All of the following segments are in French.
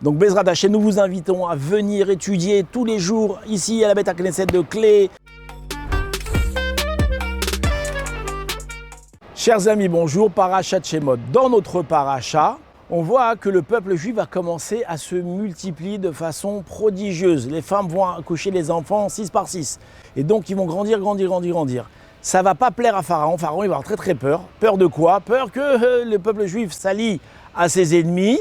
Donc Bezrat Hashem, nous vous invitons à venir étudier tous les jours ici à la Beth Knesset de Clé. Chers amis, bonjour, Parashat Shemot. Dans notre paracha, on voit que le peuple juif va commencer à se multiplier de façon prodigieuse. Les femmes vont accoucher les enfants 6 par 6. Et donc ils vont grandir. Ça ne va pas plaire à Pharaon. Pharaon il va avoir très peur. Peur de quoi? Peur que le peuple juif s'allie à ses ennemis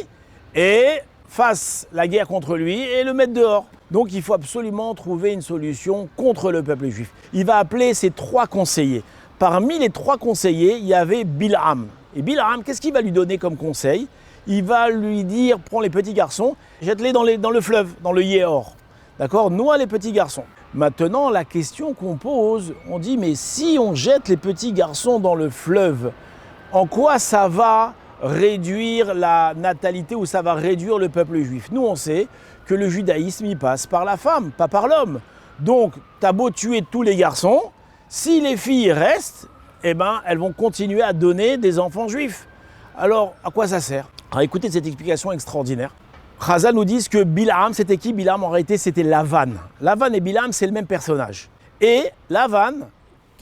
et fasse la guerre contre lui et le mette dehors. Donc il faut absolument trouver une solution contre le peuple juif. Il va appeler ses 3 conseillers. Parmi les 3 conseillers, il y avait Bilham. Et Bilham, qu'est-ce qu'il va lui donner comme conseil? Il va lui dire, prends les petits garçons, jette-les dans le fleuve, dans le Yéhor. D'accord? Noie les petits garçons. Maintenant, la question qu'on pose, on dit, mais si on jette les petits garçons dans le fleuve, en quoi ça va réduire la natalité ou ça va réduire le peuple juif? Nous, on sait que le judaïsme, il passe par la femme, pas par l'homme. Donc, t'as beau tuer tous les garçons, si les filles restent, eh ben, elles vont continuer à donner des enfants juifs. Alors, à quoi ça sert? Alors, écoutez cette explication extraordinaire. Chazal nous dit que Bilham, c'était qui? Bilham, en réalité, c'était Lavan. Lavan et Bilham, c'est le même personnage. Et Lavan,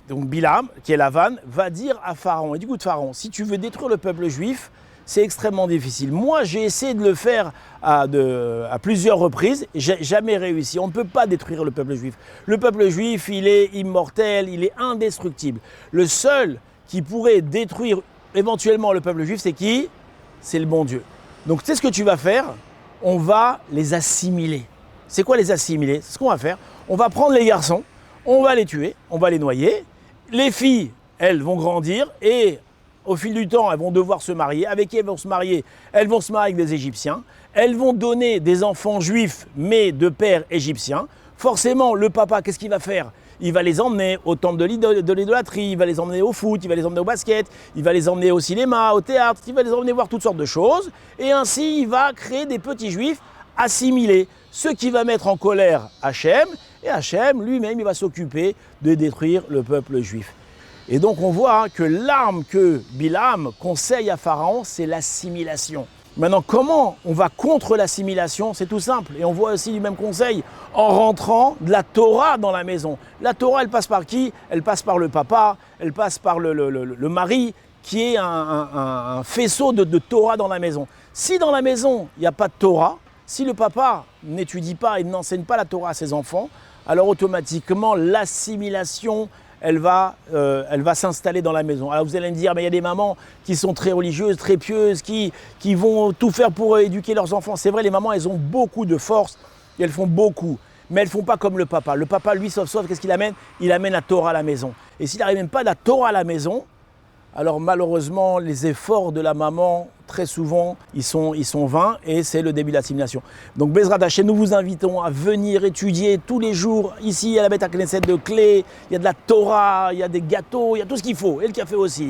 donc Bilham, qui est Lavan, va dire à Pharaon, et du coup, Pharaon, si tu veux détruire le peuple juif, c'est extrêmement difficile. Moi, j'ai essayé de le faire à plusieurs reprises, j'ai jamais réussi. On ne peut pas détruire le peuple juif. Le peuple juif, il est immortel, il est indestructible. Le seul qui pourrait détruire éventuellement le peuple juif, c'est qui? C'est le bon Dieu. Donc, tu sais ce que tu vas faire? On va les assimiler. C'est quoi les assimiler? C'est ce qu'on va faire. On va prendre les garçons, on va les tuer, on va les noyer. Les filles, elles vont grandir et au fil du temps, elles vont devoir se marier. Avec qui elles vont se marier? Elles vont se marier avec des Égyptiens. Elles vont donner des enfants juifs, mais de pères égyptiens. Forcément, le papa, qu'est-ce qu'il va faire? Il va les emmener au temple de l'idolâtrie, il va les emmener au foot, il va les emmener au basket, il va les emmener au cinéma, au théâtre, il va les emmener voir toutes sortes de choses. Et ainsi, il va créer des petits juifs assimilés. Ce qui va mettre en colère Hachem. Et Hachem, lui-même, il va s'occuper de détruire le peuple juif. Et donc on voit que l'arme que Bilham conseille à Pharaon, c'est l'assimilation. Maintenant, comment on va contre l'assimilation? C'est tout simple. Et on voit aussi du même conseil en rentrant de la Torah dans la maison. La Torah, elle passe par qui? Elle passe par le papa, elle passe par le mari, qui est un faisceau de Torah dans la maison. Si dans la maison, il n'y a pas de Torah, si le papa n'étudie pas et n'enseigne pas la Torah à ses enfants, alors automatiquement, l'assimilation elle va s'installer dans la maison. Alors vous allez me dire, mais il y a des mamans qui sont très religieuses, très pieuses, qui vont tout faire pour éduquer leurs enfants. C'est vrai, les mamans, elles ont beaucoup de force, et elles font beaucoup. Mais elles ne font pas comme le papa. Le papa, lui, sauf, qu'est-ce qu'il amène? Il amène la Torah à la maison. Et s'il n'arrive même pas la Torah à la maison, alors malheureusement, les efforts de la maman, très souvent, ils sont vains et c'est le début de l'assimilation. Donc Bezrat Hashem, nous vous invitons à venir étudier tous les jours ici à la Beth Knesset de Clé. Il y a de la Torah, il y a des gâteaux, il y a tout ce qu'il faut et le café aussi.